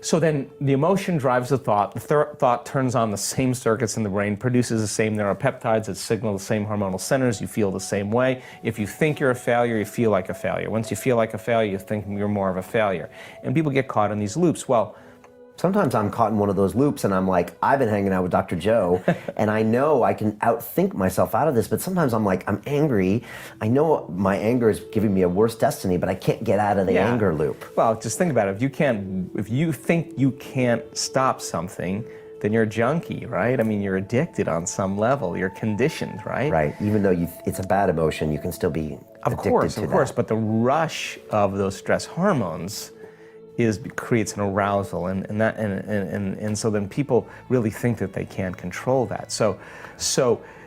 So then the emotion drives the thought. The thought turns on the same circuits in the brain, produces the same neuropeptides that signal the same hormonal centers. You feel the same way. If you think you're a failure, you feel like a failure. Once you feel like a failure, you think you're more of a failure. And people get caught in these loops. Well, sometimes I'm caught in one of those loops and I'm like, I've been hanging out with Dr. Joe and I know I can outthink myself out of this, but sometimes I'm like, I'm angry. I know my anger is giving me a worse destiny, but I can't get out of the anger loop. Well, just think about it. If you think you can't stop something, then you're a junkie, right? I mean, you're addicted on some level. You're conditioned, right? Right. Even though it's a bad emotion, you can still be addicted to that. Of course, but the rush of those stress hormones creates an arousal, and so then people really think that they can't control that. So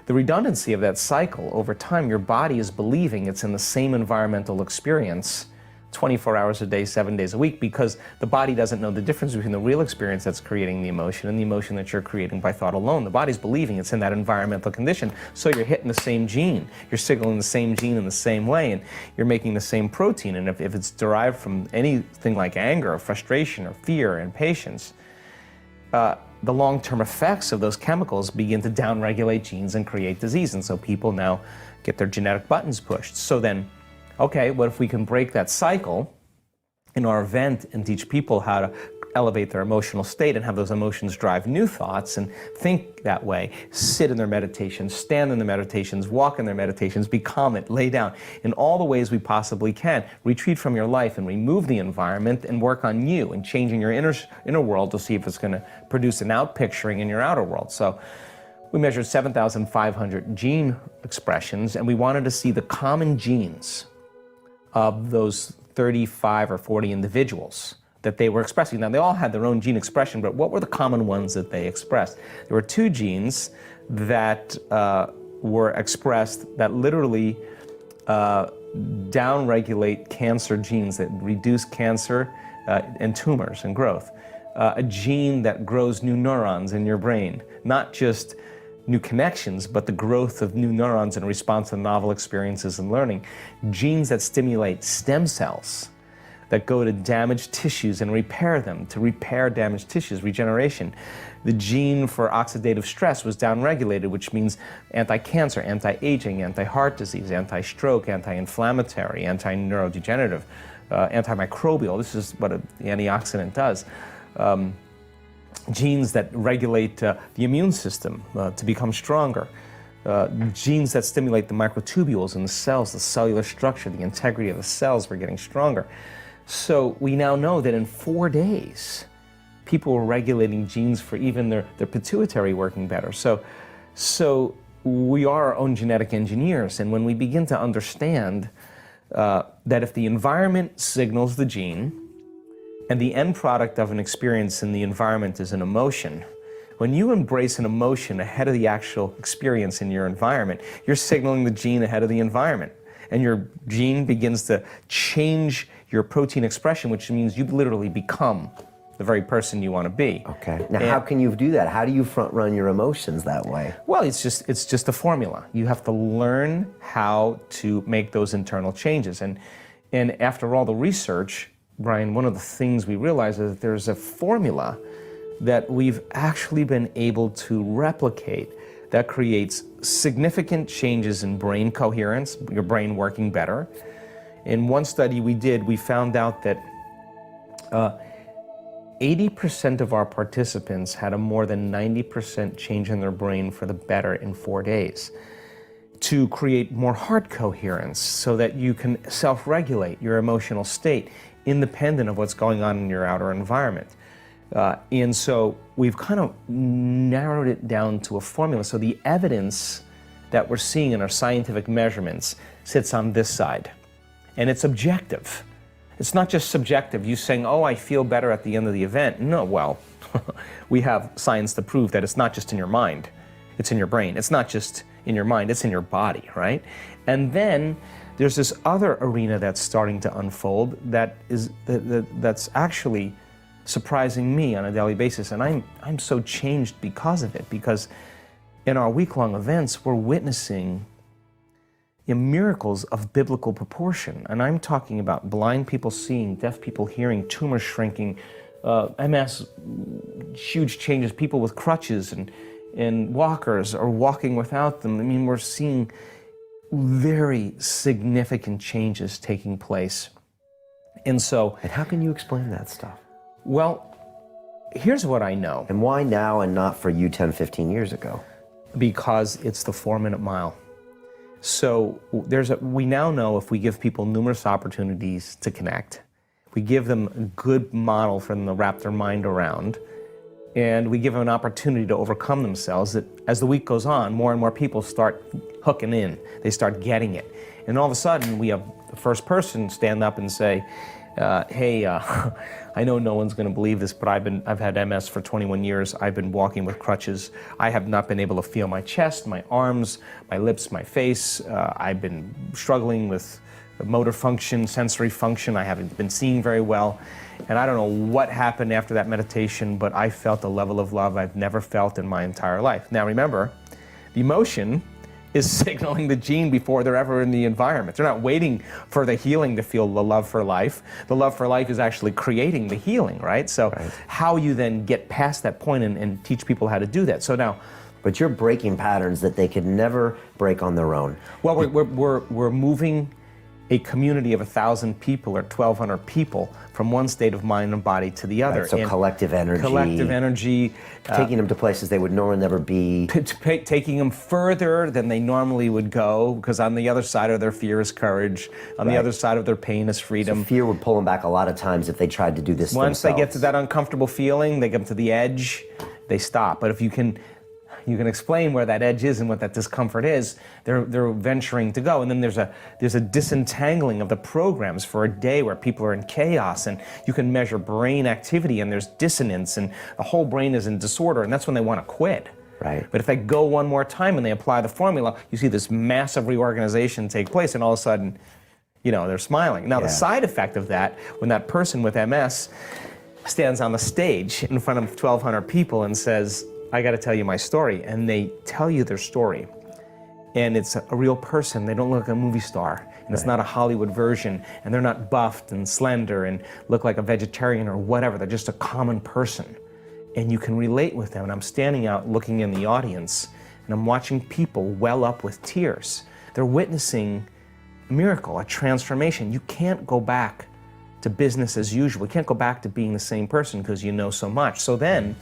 the redundancy of that cycle over time, your body is believing it's in the same environmental experience 24 hours a day, 7 days a week, because the body doesn't know the difference between the real experience that's creating the emotion and the emotion that you're creating by thought alone. The body's believing it's in that environmental condition, so you're hitting the same gene. You're signaling the same gene in the same way, and you're making the same protein. And if it's derived from anything like anger or frustration or fear or impatience, the long-term effects of those chemicals begin to downregulate genes and create disease. And so people now get their genetic buttons pushed. So then, okay, what if we can break that cycle in our event and teach people how to elevate their emotional state and have those emotions drive new thoughts and think that way, sit in their meditations, stand in their meditations, walk in their meditations, be calm, lay down in all the ways we possibly can, retreat from your life and remove the environment and work on you and changing your inner world to see if it's going to produce an out-picturing in your outer world. So we measured 7,500 gene expressions, and we wanted to see the common genes of those 35 or 40 individuals that they were expressing. Now, they all had their own gene expression, but what were the common ones that they expressed? There were two genes that were expressed that literally downregulate cancer genes, that reduce cancer and tumors and growth. A gene that grows new neurons in your brain, not just new connections, but the growth of new neurons in response to novel experiences and learning. Genes that stimulate stem cells that go to damaged tissues and repair them, to repair damaged tissues, regeneration. The gene for oxidative stress was downregulated, which means anti-cancer, anti-aging, anti-heart disease, anti-stroke, anti-inflammatory, anti-neurodegenerative, antimicrobial. This is what the antioxidant does. Genes that regulate the immune system to become stronger. Genes that stimulate the microtubules in the cells, the cellular structure, the integrity of the cells were getting stronger. So we now know that in 4 days, people were regulating genes for even their pituitary working better. So we are our own genetic engineers, and when we begin to understand that if the environment signals the gene, and the end product of an experience in the environment is an emotion, when you embrace an emotion ahead of the actual experience in your environment, you're signaling the gene ahead of the environment. And your gene begins to change your protein expression, which means you literally become the very person you want to be. Okay. Now, how can you do that? How do you front run your emotions that way? Well, it's just a formula. You have to learn how to make those internal changes. And after all the research, Brian, one of the things we realize is that there's a formula that we've actually been able to replicate that creates significant changes in brain coherence, your brain working better. In one study we did, we found out that 80% of our participants had a more than 90% change in their brain for the better in 4 days, to create more heart coherence so that you can self-regulate your emotional state independent of what's going on in your outer environment. And so we've kind of narrowed it down to a formula. So the evidence that we're seeing in our scientific measurements sits on this side, and it's objective. It's not just subjective, you saying, oh, I feel better at the end of the event. No, well, we have science to prove that it's not just in your mind, it's in your brain. It's not just in your mind, it's in your body, right? And then there's this other arena that's starting to unfold that's actually surprising me on a daily basis, and I'm so changed because of it, because in our week-long events, we're witnessing miracles of biblical proportion. And I'm talking about blind people seeing, deaf people hearing, tumors shrinking, MS, huge changes, people with crutches and walkers are walking without them. I mean, we're seeing very significant changes taking place. And so... And how can you explain that stuff? Well, here's what I know. And why now and not for you 10, 15 years ago? Because it's the 4-minute mile. So we now know if we give people numerous opportunities to connect, we give them a good model for them to wrap their mind around, and we give them an opportunity to overcome themselves, that as the week goes on, more and more people start hooking in. They start getting it. And all of a sudden, we have the first person stand up and say, hey, I know no one's going to believe this, but I've had MS for 21 years. I've been walking with crutches. I have not been able to feel my chest, my arms, my lips, my face. I've been struggling with motor function, sensory function. I haven't been seeing very well. And I don't know what happened after that meditation, but I felt a level of love I've never felt in my entire life. Now remember, the emotion is signaling the gene before they're ever in the environment. They're not waiting for the healing to feel the love for life. The love for life is actually creating the healing, right? So how you then get past that point and teach people how to do that. So now, but you're breaking patterns that they could never break on their own. Well, we're moving a community of 1,000 people or 1,200 people from one state of mind and body to the other. Right, so collective energy. Collective energy. Taking them to places they would normally never be. Taking them further than they normally would go, because on the other side of their fear is courage. On the other side of their pain is freedom. So fear would pull them back a lot of times if they tried to do this Once themselves. they get to that uncomfortable feeling, they get to the edge, they stop. But if you can explain where that edge is and what that discomfort is, they're venturing to go. And then there's a disentangling of the programs for a day where people are in chaos, and you can measure brain activity, and there's dissonance, and the whole brain is in disorder, and that's when they want to quit. Right. But if they go one more time and they apply the formula, you see this massive reorganization take place, and all of a sudden, they're smiling. Now, the side effect of that, when that person with MS stands on the stage in front of 1,200 people and says, I got to tell you my story, and they tell you their story, and it's a real person. They don't look like a movie star, and it's not a Hollywood version, and they're not buffed and slender and look like a vegetarian or whatever. They're just a common person, and you can relate with them. And I'm standing out looking in the audience, and I'm watching people well up with tears. They're witnessing a miracle, a transformation. You can't go back to business as usual. You can't go back to being the same person because you know so much. So then,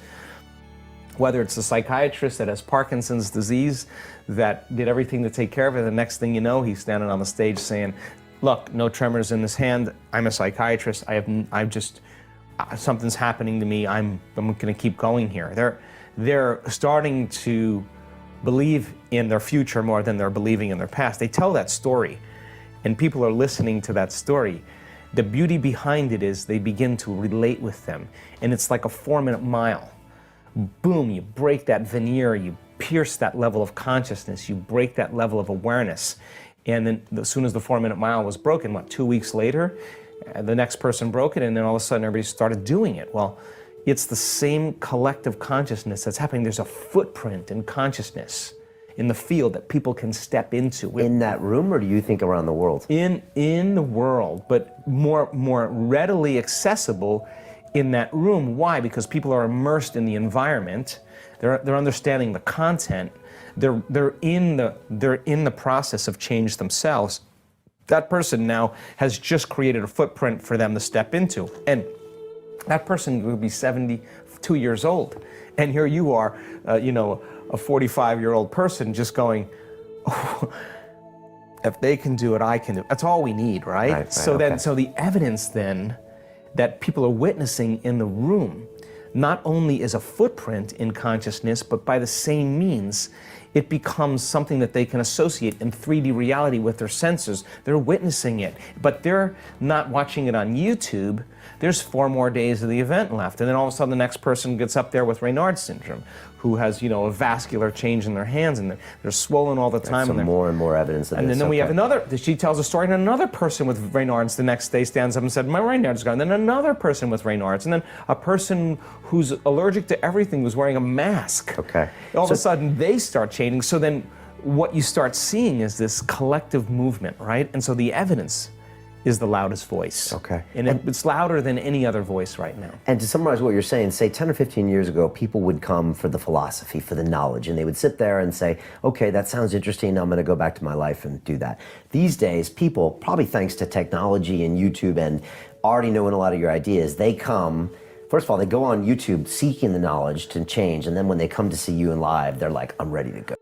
whether it's the psychiatrist that has Parkinson's disease that did everything to take care of it, the next thing you know, he's standing on the stage saying, look, no tremors in this hand. I'm a psychiatrist. Something's happening to me. I'm going to keep going here. They're starting to believe in their future more than they're believing in their past. They tell that story, and people are listening to that story. The beauty behind it is they begin to relate with them, and it's like a 4-minute mile. Boom, you break that veneer, you pierce that level of consciousness, you break that level of awareness. And then as soon as the 4-minute mile was broken, 2 weeks later, the next person broke it, and then all of a sudden everybody started doing it. Well, it's the same collective consciousness that's happening. There's a footprint in consciousness in the field that people can step into. In that room, or do you think around the world? In the world, but more readily accessible in that room. Why? Because people are immersed in the environment. They're understanding the content. They're in the process of change themselves. That person now has just created a footprint for them to step into, and that person will be 72 years old, and here you are, a 45-year-old person just going, oh, if they can do it, I can do it. That's all we need, right? So the evidence then that people are witnessing in the room not only is a footprint in consciousness, but by the same means, it becomes something that they can associate in 3D reality with their senses. They're witnessing it, but they're not watching it on YouTube. There's 4 more days of the event left, and then all of a sudden the next person gets up there with Raynaud's syndrome, who has, a vascular change in their hands, and they're swollen all the time. Some more and more evidence of this. And then we have another, she tells a story, and another person with Raynaud's the next day stands up and said, my Raynaud's gone. And then another person with Raynaud's, and then a person who's allergic to everything was wearing a mask. Okay. All of a sudden they start changing. So then what you start seeing is this collective movement, right? And so the evidence is the loudest voice. Okay. And it's louder than any other voice right now. And to summarize what you're saying, say 10 or 15 years ago, people would come for the philosophy, for the knowledge, and they would sit there and say, okay, that sounds interesting, I'm going to go back to my life and do that. These days, people, probably thanks to technology and YouTube and already knowing a lot of your ideas, they come, first of all, they go on YouTube seeking the knowledge to change, and then when they come to see you in live, they're like, I'm ready to go.